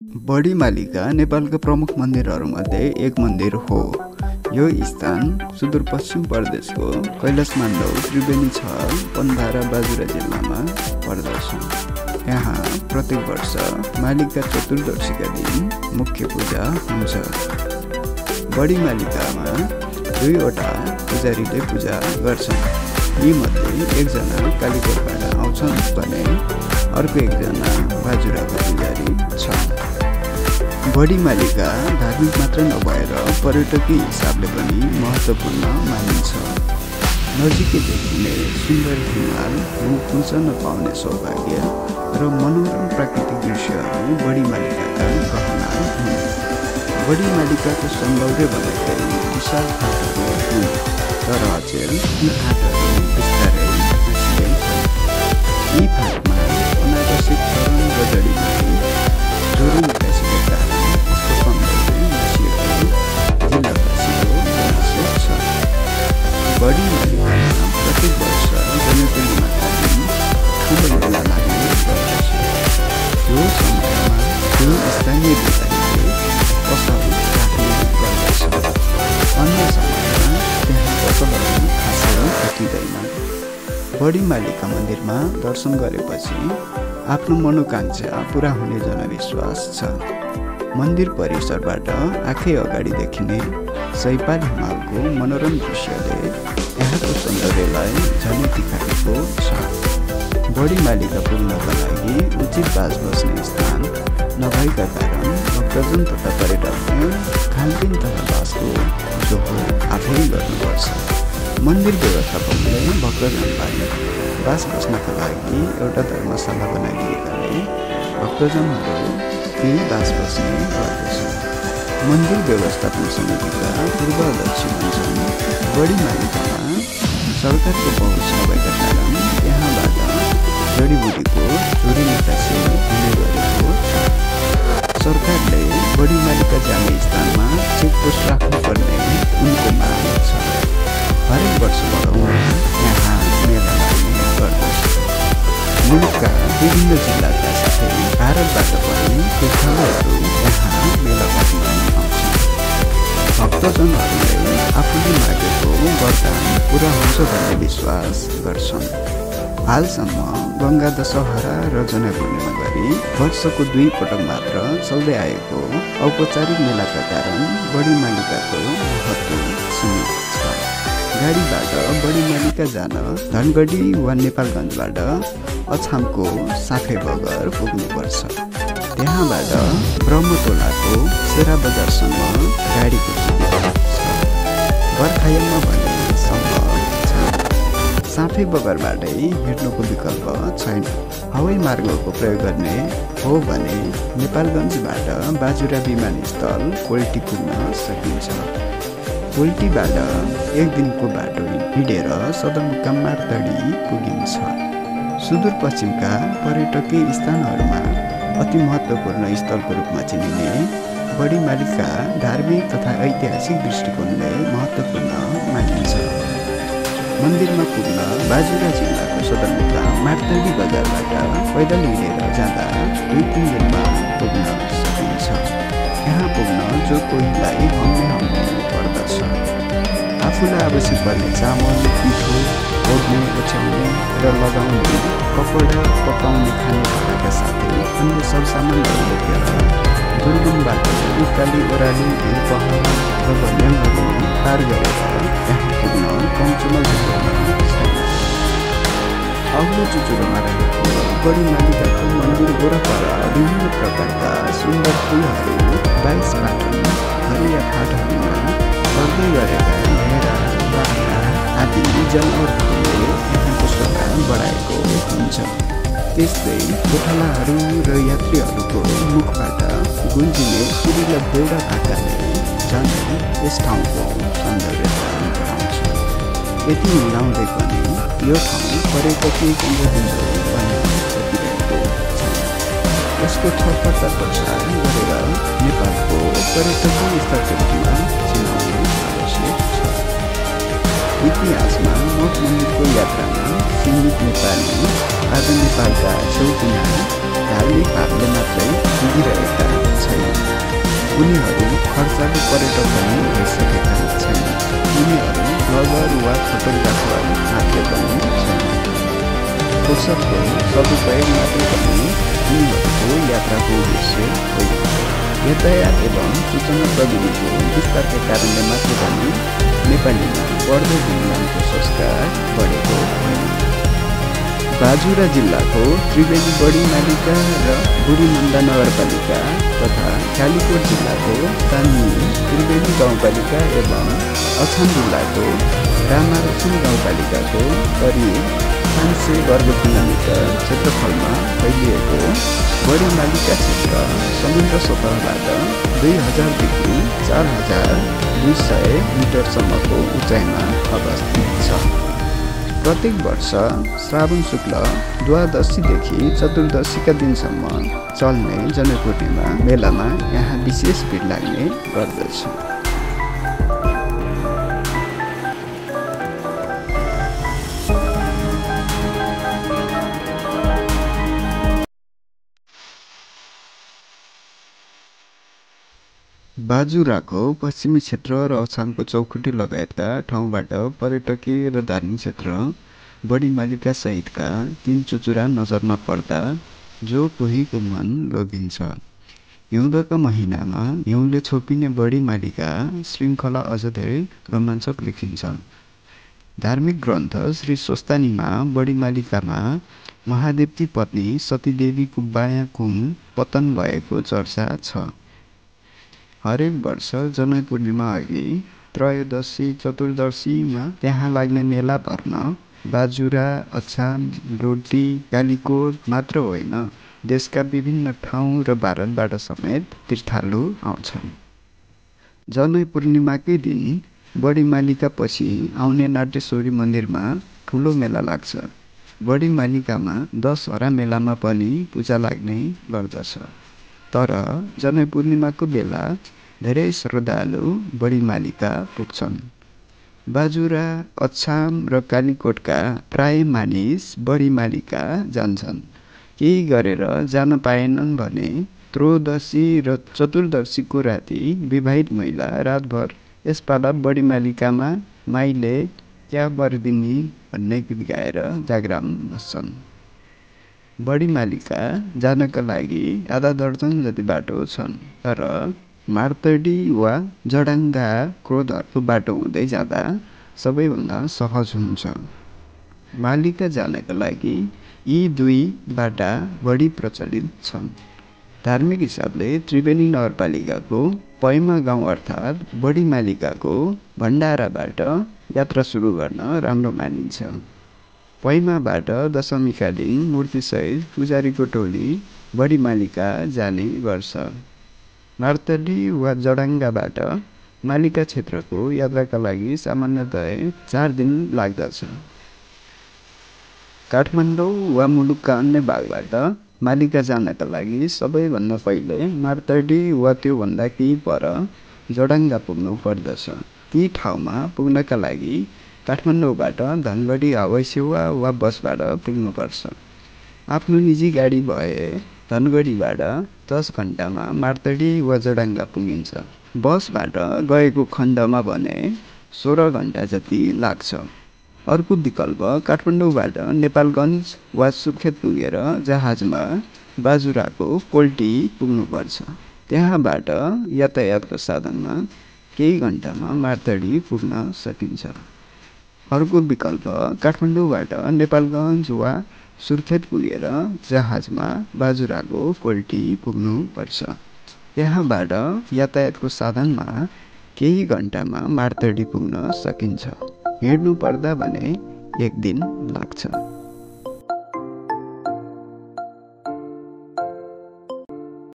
बडीमालिका नेपालका प्रमुख मन्दिरहरूमध्ये एक मन्दिर हो। यो स्थान सुदूरपश्चिम प्रदेशको कैलाशमानडौ त्रिवेणी छहर पन्धारा बाजुरा जिल्लामा पर्दछ। यहाँ प्रत्येक वर्ष मालिका चतुर्दशीका दिन मुख्य पूजा हुन्छ। बडीमालिकामा दुईवटा पुजारीले पूजा गर्छन्। यीमध्ये एकजना कालीकोटबाट आउँछन् भने अर्को एकजना बाजुराको पुजारी छ। बडीमालिका धार्मिक मात्र नभएर पर्यटकीय हिसाबले पनि महत्त्वपूर्ण मानिन्छ। नजिकै देखिने सुन्दर हिमाल, मुख उल्चन पाउने सौभाग्य र मनोरम प्राकृतिक दृश्यहरू बडीमालिकाका गहना हुन्। बडीमालिकाको सौन्दर्य भनेकै विशाल फाँटहरू हुन्, तर अचेल यी फाँटहरू बिस्तारै खसिँदैछन्। यी फाँटमा अनावश्यक चरण र जडीबुटी ज्वरो निकासीका कारण यसको सौन्दर्य नसिएको जिल्लावासीको गुनासो छ। बडीमालिकामा प्रत्येक वर्ष जनवरीमा ठुलो मेला लाग्ने गर्दछ। यो समयमा त्यो स्थानीय व्यापारीले पसल राख्ने गर्दछ। अन्य समयमा त्यहाँ पसलहरू खासै भेटिँदैन। बडीमालिका मन्दिरमा दर्शन गरेपछि आफ्नो मनोकांक्षा पूरा हुने जनविश्वास छ। मन्दिर परिसरबाट आँखै अगाडि देखिने सैपाल हिमालको मनोरम दृश्यले यहाँको सौन्दर्यलाई झनै तिखाएको छ। बडीमालिका पुग्नका लागि उचित बास बस्ने स्थान नभएका कारण भक्तजन तथा पर्यटकले खानपिन तथा बासको जोहो आफै गर्नुपर्छ। मन्दिर व्यवस्थापकले भक्तजनलाई बास बस्नका लागि एउटा धर्मशाला बनाइदिएकाले भक्तजनहरू त्यही बास बस्ने गर्दछ। मन्दिर व्यवस्थापन समितिका पूर्व अध्यक्ष हुन्छन्। बडीमालिकामा सरकारको पहुँच नभएका कारण यहाँबाट जडीबुटीको चोरी निकासी हुने गरेको छ। सरकारले बडीमालिका जाने स्थानमा चेकपोस्ट राख्नुपर्ने उनको माग छ। हरेक वर्ष यहाँ मेला लाग्ने गर्दछ। मुलुकका विभिन्न जिल्लाका साथै भारतबाट पनि तीर्थालुहरू यहाँ मेला लाग्न आउँछन्। भक्तजनहरूले आफूले मागेको वरदान पुरा हुन्छ भन्ने विश्वास गर्छन्। हालसम्म गङ्गा दशहरा र जनै पूर्णिमा गरी वर्षको 2 पटक मात्र चल्दै आएको औपचारिक मेलाका कारण बडीमालिकाको महत्त्व सीमित छ। गाडीबाट बडीमालिका जान धनगढी वा नेपालगञ्जबाट अछामको साफे बगर पुग्नुपर्छ। त्यहाँबाट ब्रह्मतोलाको सेरा बजारसम्म गाडीको सुविधा छ। बर्खायाममा भने सम्भव छ। साफे बगरबाटै हिँड्नुको विकल्प छैन। हवाई मार्गको प्रयोग गर्ने हो भने नेपालगञ्जबाट बाजुरा विमानस्थल कोल्टी पुग्न सकिन्छ। कोल्टीबाट एक दिनको बाटो हिँडेर सदरमुकाम मार्तडी पुगिन्छ। सुदूरपश्चिमका पर्यटकीय स्थानहरूमा अति महत्त्वपूर्ण स्थलको रूपमा चिनिने बडीमालिका धार्मिक तथा ऐतिहासिक दृष्टिकोणले महत्त्वपूर्ण मानिन्छ। मन्दिरमा पुग्न बाजुरा जिल्लाको सदरमुकाम मार्तडी बजारबाट पैदल हिँडेर जाँदा 2-3 दिनमा पुग्न सकिन्छ। यहाँ पुग्न जो कोहीलाई हम्मे पर्दछ। आफूलाई आवश्यक पर्ने चामल, पिठो, ओढ्ने, ओछ्याउने र लगाउने, कपडा, पकाउने खानेकुराका साथै अन्य सरसामानहरू बोकेर दुर्गम बाटो उकाली ओह्राली हिल पहाड र भन्याङहरू पार गरेर यहाँ पुग्न कम चुनौतीपूर्ण छैन। अग्लो चुचुरोमा रहेको बडीमालिकाको मन्दिर वरपर विभिन्न प्रकारका सुन्दर फुलहरू 22 कार्टुन हरिया फाँटहरूमा पर्दै गरेका भेडा, बाख्रा आदि जनावरहरूले यहाँको शोभा बढाएको हुन्छ। त्यस्तै गोठालाहरू र यात्रीहरूको मुखबाट गुन्जिने सुरिला बेउडा भाकाले झन् यस ठाउँको सौन्दर्यता बढाउँछ। यति मिलाउँदै पनि यो ठाउँ पर्यटकीय केन्द्रबिन्दु बन्न सकिरहेको छ। यसको छलफल प्रचार गरेर नेपालको पर्यटकीय स्थलको रूपमा चिनाउनु आवश्यक छ। इतिहासमा मठ मन्दिरको यात्रामा सीमित नेपाली आज नेपालका छेउछाउ धार्मिक भावले मात्रै पुगिरहेका छन्। उनीहरू खर्चालु पर्यटक पनि भइसकेका छैन। उनीहरू ब्लगर वा फोटोग्राफर मात्रै पनि छैन। फुर्सदको सदुपयोग मात्रै पनि उनीहरूको यात्राको उद्देश्य होइन। यातायात एवं सूचना प्रविधिको विस्तारका कारणले मात्र पनि नेपालीमा बढ्दो गुणगानको संस्कार बढेको होइन। बाजुरा जिल्लाको त्रिवेणी बढीमालिका र बुढीमुन्डा नगरपालिका तथा कालीकोट जिल्लाको तान्नी त्रिवेणी गाउँपालिका एवं अछाम जिल्लाको रामारसुम गाउँपालिकाको करिब 500 वर्ग किलोमिटर क्षेत्रफलमा फैलिएको बढीमालिका क्षेत्र समुद्र सतहबाट 2000देखि 4200 मिटरसम्मको उचाइमा अवस्थित छ। प्रत्येक वर्ष श्रावण शुक्ल द्वादशीदेखि चतुर्दशीका दिनसम्म चल्ने जनैपूर्णिमा मेलामा यहाँ विशेष भिड लाग्ने गर्दछ। बाजुराको पश्चिमी क्षेत्र र अछामको चौखुटी लगायतका ठाउँबाट पर्यटकीय र धार्मिक क्षेत्र बढीमालिका सहितका 3 चुचुरा नजरमा पर्दा जो कोहीको मन लोभिन्छ। हिउँदका महिनामा हिउँले छोपिने बढीमालिका श्रृङ्खला अझ धेरै रोमाञ्चक लेखिन्छ। धार्मिक ग्रन्थ श्री स्वस्तानीमा बढीमालिकामा महादेवकी पत्नी सतीदेवीको बायाँ कुम पतन भएको चर्चा छ। हरेक वर्ष जनै पूर्णिमा अघि त्रयोदशी चतुर्दशीमा त्यहाँ लाग्ने मेला भर्न बाजुरा, अछाम, डोटी, कालीकोट मात्र होइन देशका विभिन्न ठाउँ र भारतबाट समेत तीर्थालु आउँछन्। जनै पूर्णिमाकै दिन बढीमालिका पछि आउने नाट्यश्वरी मन्दिरमा ठुलो मेला लाग्छ। बढीमालिकामा दशहरा मेलामा पनि पूजा लाग्ने गर्दछ। तर जनै पूर्णिमाको बेला धेरै श्रद्धालु बढीमालिका पुग्छन्। बाजुरा, अछाम र कालीकोटका प्राय मानिस बढीमालिका जान्छन्। केही गरेर जान पाएनन् भने त्रयोदशी र चतुर्दशीको राति विवाहित महिला रातभर यसपाला बढीमालिकामा माइले क्या बर्दिनी भन्ने गीत गाएर जागराम बस्छन्। बढीमालिका जानका लागि आधा दर्जन जति बाटो छन्, तर मार्तडी वा जडाङ्गा क्रोधहरूको बाटो हुँदै जाँदा सबैभन्दा सहज हुन्छ। मालिका जानका लागि यी 2 बाटा बढी प्रचलित छन्। धार्मिक हिसाबले त्रिवेणी नगरपालिकाको पैमा गाउँ अर्थात् बढीमालिकाको भण्डाराबाट यात्रा सुरु गर्न राम्रो मानिन्छ। पैमाबाट दशमीका दिन मूर्तिसहित पुजारीको टोली बढीमालिका जाने गर्छ। मार्तडी वा जडाङ्गाबाट मालिका क्षेत्रको यात्राका लागि सामान्यतया 4 दिन लाग्दछ। काठमाडौँ वा मुलुकका अन्य भागबाट मालिका जानका लागि सबैभन्दा पहिले मार्तडी वा त्योभन्दा केही पर जडाङ्गा पुग्नु पर्दछ। ती ठाउँमा पुग्नका लागि काठमाडौँबाट धनगढी हवाई सेवा वा बसबाट पुग्नुपर्छ। आफ्नो निजी गाडी भए धनगढीबाट 10 घण्टामा मार्तडी वा जडाङ्गा पुगिन्छ। बसबाट गएको खण्डमा भने 16 घण्टा जति लाग्छ। अर्को विकल्प काठमाडौँबाट नेपालगञ्ज वा सुर्खेत पुगेर जहाजमा बाजुराको कोल्टी पुग्नुपर्छ। त्यहाँबाट यातायातको साधनमा केही घण्टामा मार्तडी पुग्न सकिन्छ। अर्को विकल्प काठमाडौँबाट नेपालगञ्ज वा सुर्खेत पुगेर जहाजमा बाजुराको कोल्टी पुग्नुपर्छ। त्यहाँबाट यातायातको साधनमा केही घण्टामा मार्तडी पुग्न सकिन्छ। हिँड्नु पर्दा भने 1 दिन लाग्छ।